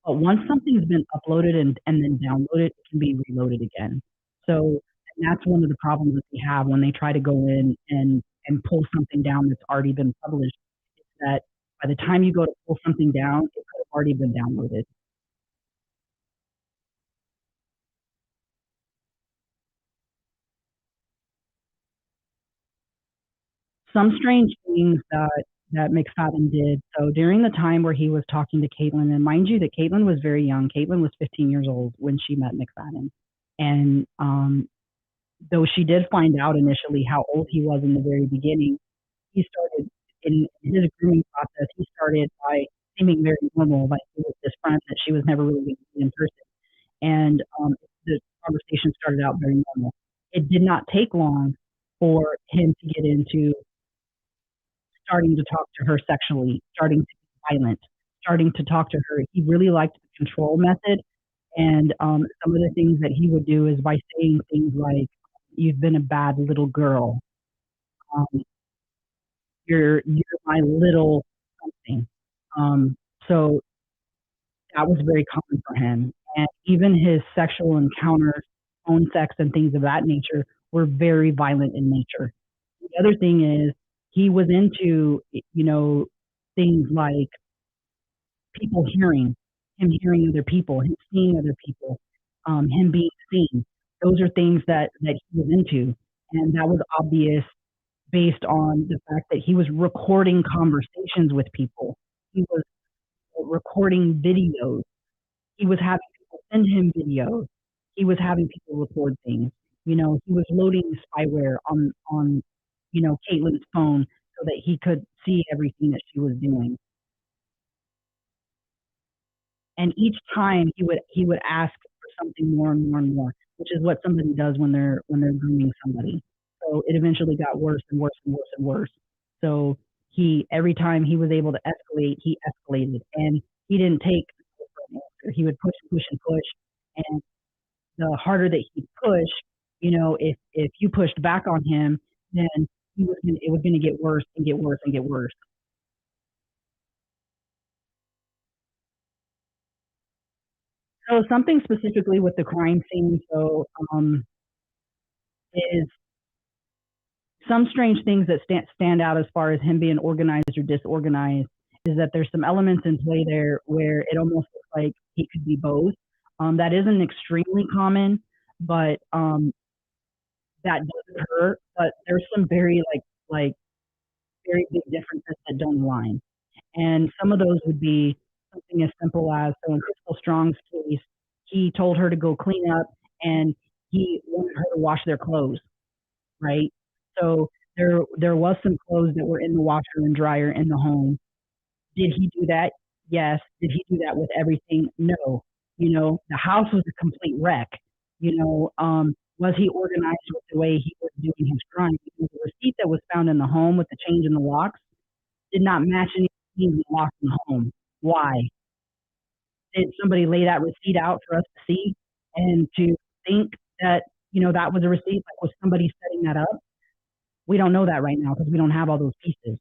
But once something's been uploaded and then downloaded, it can be reloaded again. So and that's one of the problems that they have when they try to go in and pull something down that's already been published. Is that by the time you go to pull something down, it could have already been downloaded. some strange things that McFadden did. So during the time where he was talking to Caitlin, and mind you that Caitlin was very young. Caitlin was 15 years old when she met McFadden. And though she did find out initially how old he was in the very beginning, he started in his grooming process. He started by seeming very normal, like he was this friend that she was never really going to see in person. And the conversation started out very normal. It did not take long for him to get into starting to talk to her sexually, starting to be violent, starting to talk to her. He really liked the control method. And some of the things that he would do is by saying things like, "You've been a bad little girl. Um, you're my little something." So that was very common for him. And even his sexual encounters, phone sex and things of that nature, were very violent in nature. The other thing is he was into, things like people hearing, him hearing other people, him seeing other people, him being seen. Those are things that he was into. And that was obvious based on the fact that he was recording conversations with people. He was recording videos. He was having people send him videos. He was having people record things. He was loading spyware on Caitlin's phone so that he could see everything that she was doing. And each time he would ask for something more and more and more, which is what somebody does when they're grooming somebody. So it eventually got worse and worse and worse and worse. So every time he was able to escalate, he escalated, and he didn't take no for an answer. He would push and push and push, and the harder that he pushed, if you pushed back on him, then it was gonna get worse and get worse and get worse. So something specifically with the crime scene, so is some strange things that stand out as far as him being organized or disorganized is that there's some elements in play there where it almost looks like he could be both. That isn't extremely common, but that does occur. But there's some very like very big differences that don't align. And some of those would be something as simple as, so in Crystal Strong's case, he told her to go clean up and he wanted her to wash their clothes, right? So there was some clothes that were in the washer and dryer in the home. Did he do that? Yes. Did he do that with everything? No. The house was a complete wreck. Was he organized with the way he was doing his crime? Because the receipt that was found in the home with the change in the locks did not match any in the locks in the home. Why? Did somebody lay that receipt out for us to see and to think that, that was a receipt? Like, was somebody setting that up? We don't know that right now because we don't have all those pieces.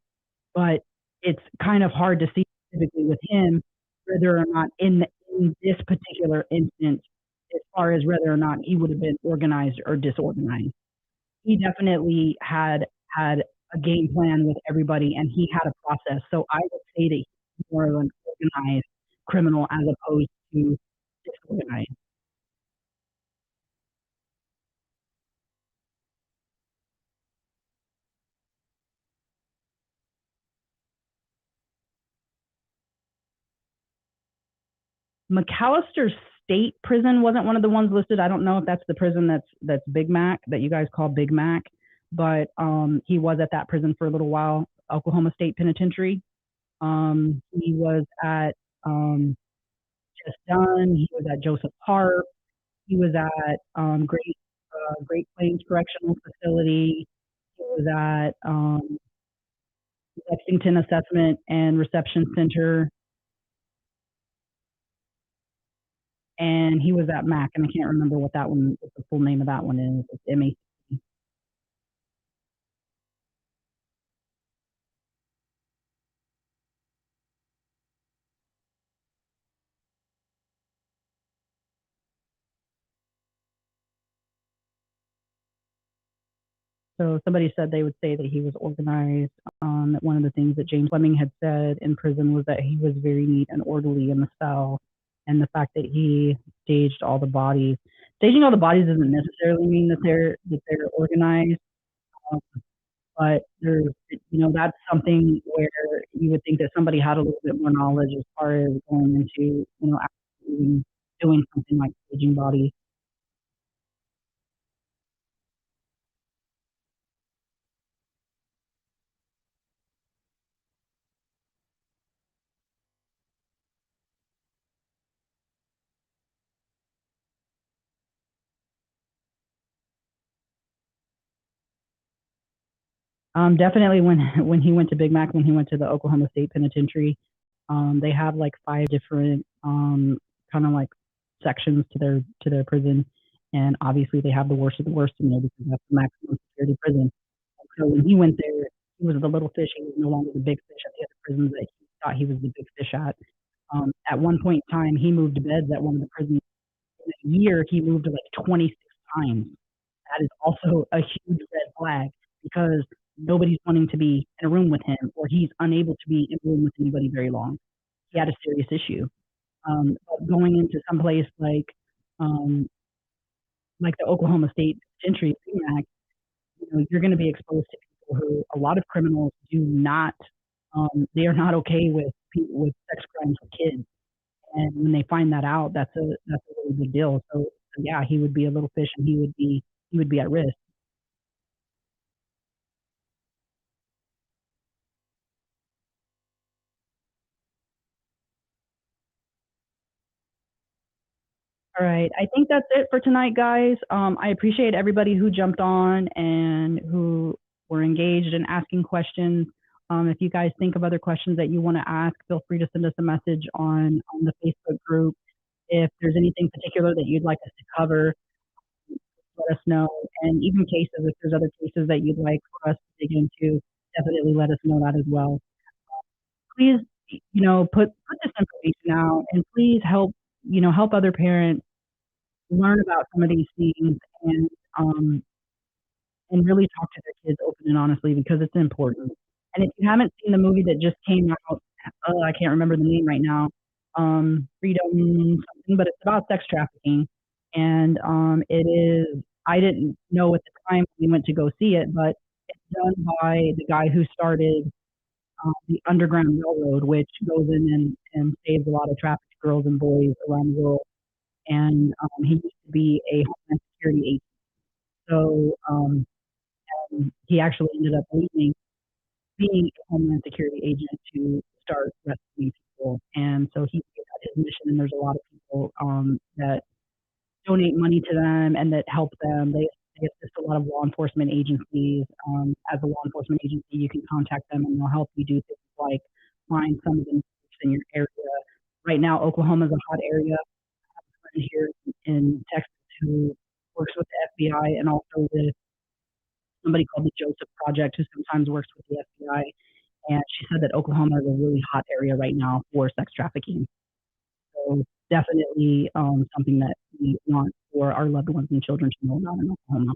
But it's kind of hard to see specifically with him whether or not in this particular instance, as far as whether or not he would have been organized or disorganized. He definitely had a game plan with everybody and he had a process. So I would say that he's more of an organized criminal as opposed to disorganized. McAllister State Prison wasn't one of the ones listed. I don't know if that's the prison that's Big Mac, that you guys call Big Mac, but he was at that prison for a little while, Oklahoma State Penitentiary. He was at Just Done. He was at Joseph Park. He was at Great Plains Correctional Facility. He was at Lexington Assessment and Reception Center. And he was at Mac, and I can't remember what the full name of that one is. It's MAC. So somebody said they would say that he was organized. One of the things that James Fleming had said in prison was that he was very neat and orderly in the cell, and the fact that he staged all the bodies. Staging all the bodies doesn't necessarily mean that they're organized, but there's that's something where you would think that somebody had a little bit more knowledge as far as going into, actually doing something like staging bodies. Definitely when when he went to Big Mac, when he went to the Oklahoma State Penitentiary, they have like 5 different kind of like sections to their prison, and obviously they have the worst of the worst in there because that's the maximum security prison. So when he went there, he was the little fish. He was no longer the big fish at the other prisons that he thought he was the big fish at. At one point in time, he moved beds at one of the prisons. In a year, he moved like 26 times. That is also a huge red flag because nobody's wanting to be in a room with him, or he's unable to be in a room with anybody very long. He had a serious issue. But going into some place um, like the Oklahoma State Penitentiary, you're going to be exposed to people who a lot of criminals do not. They are not okay with people with sex crimes with kids, and when they find that out, that's a really big deal. So yeah, he would be a little fish, and he would be at risk. All right. I think that's it for tonight, guys. I appreciate everybody who jumped on and who were engaged in asking questions. If you guys think of other questions that you want to ask, feel free to send us a message on the Facebook group. If there's anything particular that you'd like us to cover, let us know. And even cases, if there's other cases that you'd like for us to dig into, definitely let us know that as well. Please, put this information out, and please help other parents learn about some of these things, and um, and really talk to their kids open and honestly because it's important. And if you haven't seen the movie that just came out, I can't remember the name right now, Freedom something, but it's about sex trafficking, and it is. I didn't know at the time we went to go see it, but it's done by the guy who started the Underground Railroad, which goes in and saves a lot of trafficked girls and boys around the world. And he used to be a Homeland Security agent. So he actually ended up leaving being a Homeland Security agent to start rescuing people. And so he made that his mission. And there's a lot of people that donate money to them and that help them. They assist a lot of law enforcement agencies. As a law enforcement agency, you can contact them and they'll help you do things like find some of the in your area. Right now, Oklahoma is a hot area here in Texas who works with the FBI and also with somebody called the Joseph Project who sometimes works with the FBI. And she said that Oklahoma is a really hot area right now for sex trafficking. So definitely something that we want for our loved ones and children to know about in Oklahoma.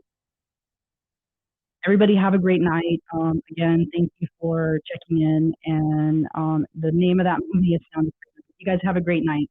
Everybody have a great night. Again, thank you for checking in. And the name of that movie is Sound of Freedom. You guys have a great night.